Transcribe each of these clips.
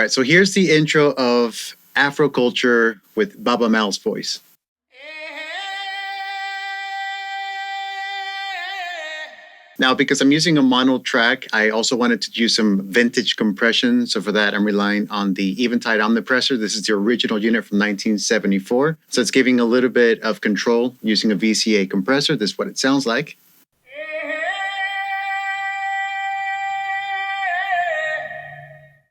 right, so here's the intro of Afro Culture with Baba Mal's voice. Now, because I'm using a mono track, I also wanted to use some vintage compression. So for that, I'm relying on the Eventide Omnipressor. This is the original unit from 1974. So it's giving a little bit of control using a VCA compressor. This is what it sounds like.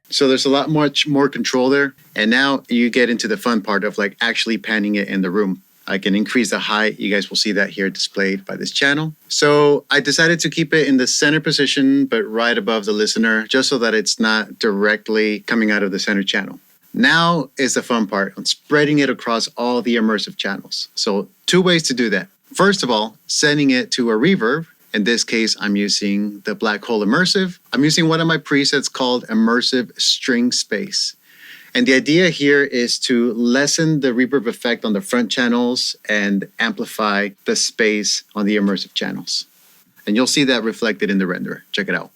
So there's a lot much more control there. And now you get into the fun part of like actually panning it in the room. I can increase the height. You guys will see that here displayed by this channel. So I decided to keep it in the center position, but right above the listener, just so that it's not directly coming out of the center channel. Now is the fun part on spreading it across all the immersive channels. So 2 ways to do that. First of all, sending it to a reverb. In this case, I'm using the Black Hole Immersive. I'm using one of my presets called Immersive String Space. And the idea here is to lessen the reverb effect on the front channels and amplify the space on the immersive channels. And you'll see that reflected in the renderer. Check it out.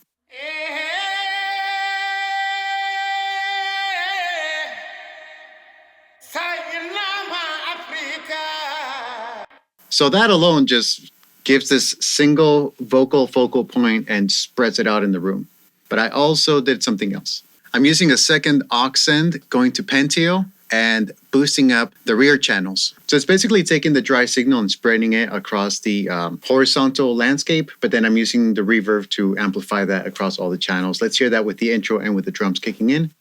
So that alone just gives this single vocal focal point and spreads it out in the room. But I also did something else. I'm using a second aux send going to Pentio and boosting up the rear channels. So it's basically taking the dry signal and spreading it across the horizontal landscape, but then I'm using the reverb to amplify that across all the channels. Let's hear that with the intro and with the drums kicking in.